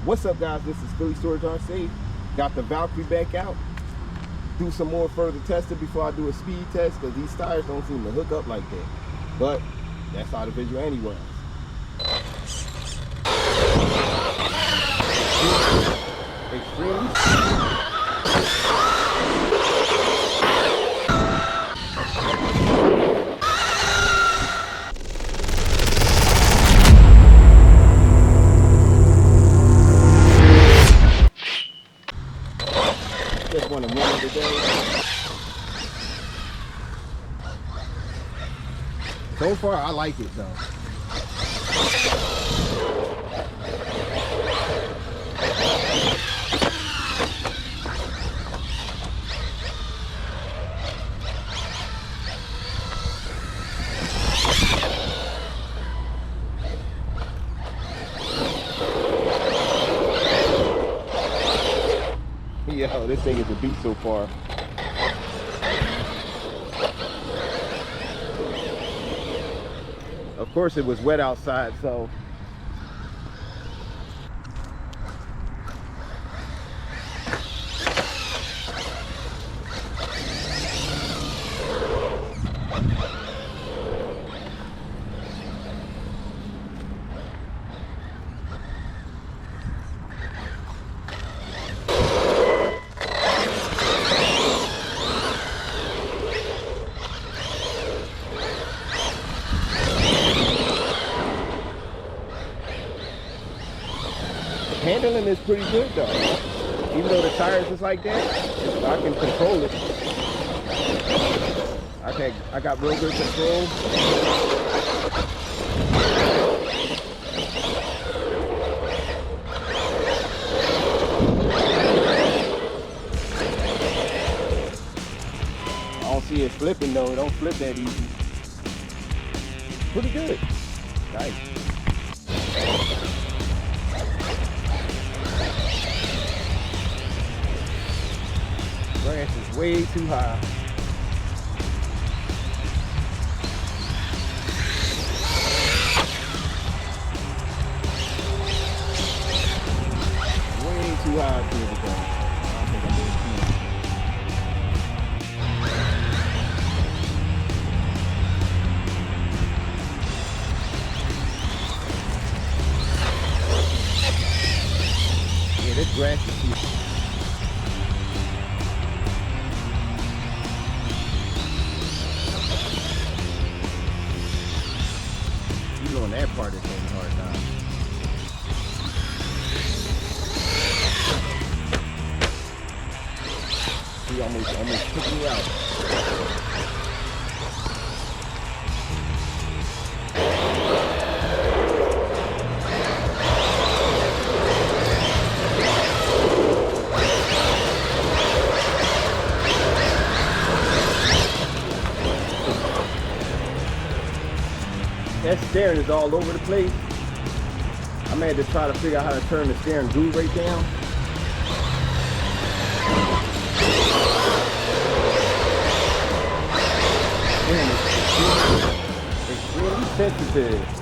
What's up, guys? This is Phillyswords RC. Got the Valkyrie back out. Do some more further testing before I do a speed test, because these tires don't seem to hook up like that. But that's how the visual anyway. Extremely. Just want to run today. So far, I like it though. Yo, this thing is a beat so far. Of course, it was wet outside, so handling is pretty good though. Even though the tires is like that, I can control it. I got real good control. I don't see it flipping though. It don't flip that easy. Pretty good. Nice. Branch is way too high. Way too high to the car. I don't think I'm doing too much. Yeah, this grass is too high. On that part is getting hard now. He almost took me out. That steering is all over the place. I may have to try to figure out how to turn the steering groove right down. Man, it's really sensitive.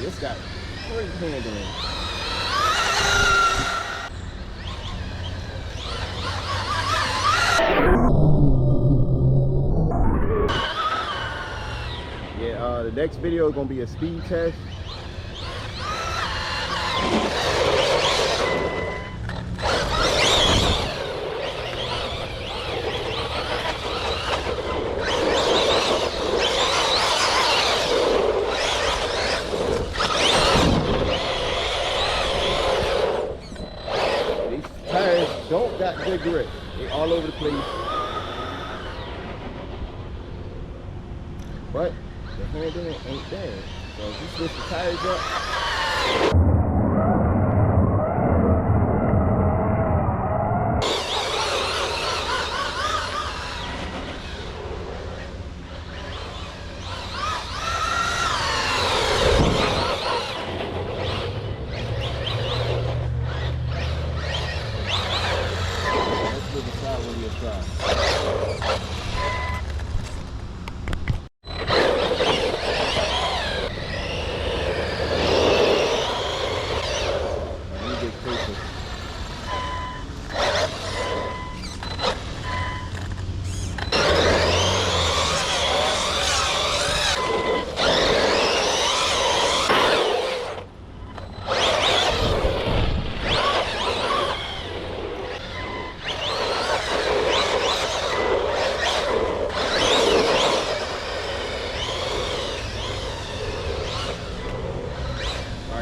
This guy, great handling. Yeah, the next video is gonna be a speed test. grip. They all over the place. But the handling ain't there. So if you switch the tires up, let's give the side wheel a try.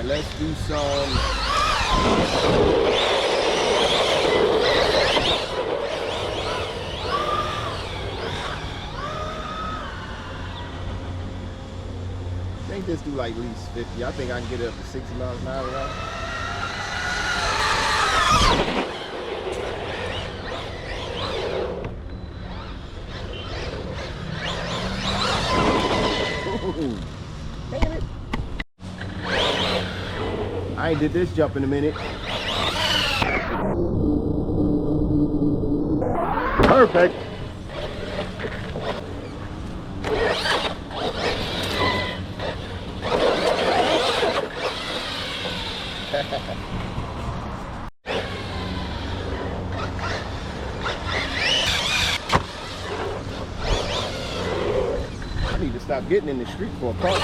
Let's do some I think this do like at least 50. I think I can get it up to 60 miles an hour, right? Ooh, damn it. I ain't did this jump in a minute. Perfect. I need to stop getting in the street for a car.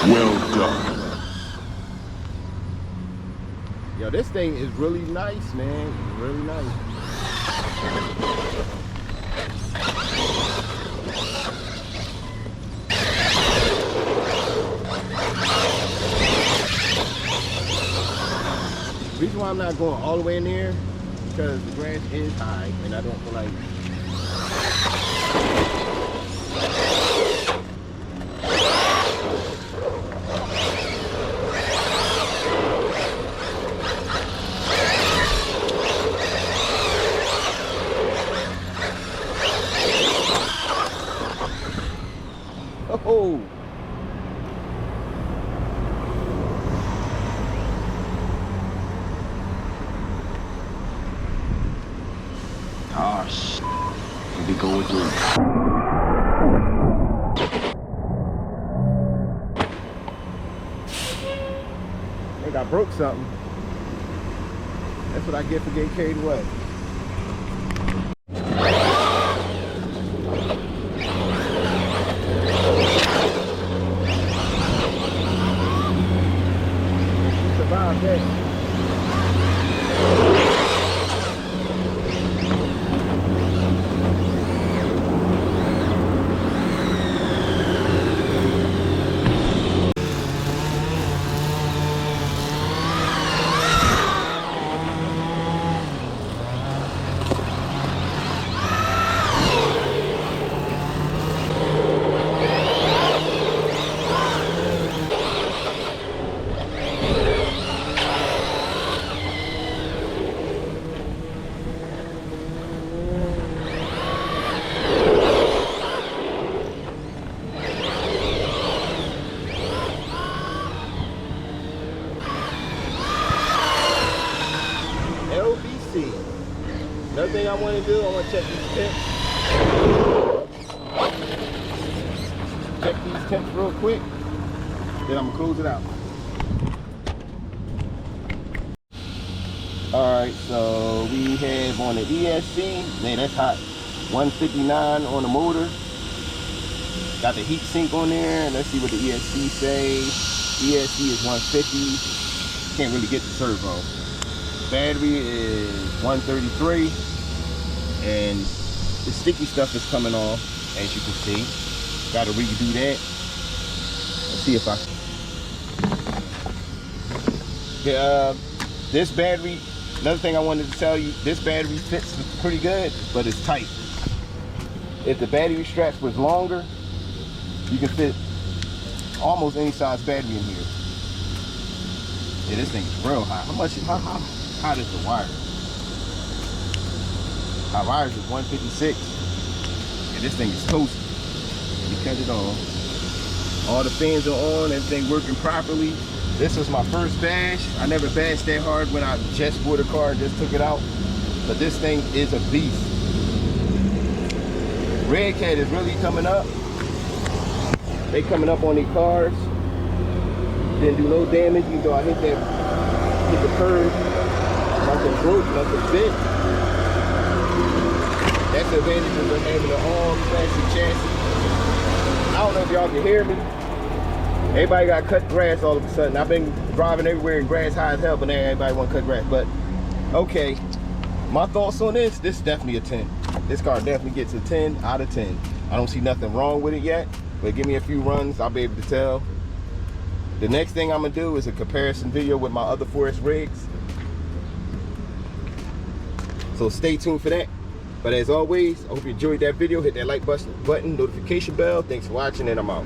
Well done. Yo, this thing is really nice, man. Really nice. The reason why I'm not going all the way in there because the grass is high and I don't feel like oh. Ah, shit. Here we go again. I think I broke something. That's what I get for getting carried away. Survived that. see. Another thing I want to do, I want to check these temps. Check these temps real quick. Then I'm gonna close it out. Alright, so we have on the ESC, man, that's hot. 159 on the motor. Got the heat sink on there. Let's see what the ESC say. ESC is 150. Can't really get the servo. Battery is 133. And the sticky stuff is coming off, as you can see. Got to redo that. Let's see if I... Yeah, this battery, another thing I wanted to tell you, this battery fits pretty good, but it's tight. If the battery straps was longer, you can fit almost any size battery in here. Yeah, this thing is real hot. How hot is the wire? My wires is 156. Yeah, this thing is toasty. You cut it on. All the fans are on, everything working properly. This was my first bash. I never bashed that hard when I just bought a car and just took it out. But this thing is a beast. Redcat is really coming up. They coming up on these cars. Didn't do no damage, even though I hit the curb. Nothing broke, nothing bit. That's the advantage of having an all plastic chassis. I don't know if y'all can hear me. Everybody got cut grass all of a sudden. I've been driving everywhere and grass high as hell, but now everybody want to cut grass. But okay, my thoughts on this is definitely a 10. This car definitely gets a 10 out of 10. I don't see nothing wrong with it yet, but give me a few runs, I'll be able to tell. The next thing I'm gonna do is a comparison video with my other 4S rigs. So stay tuned for that. But as always, I hope you enjoyed that video. Hit that like button, notification bell. Thanks for watching, and I'm out.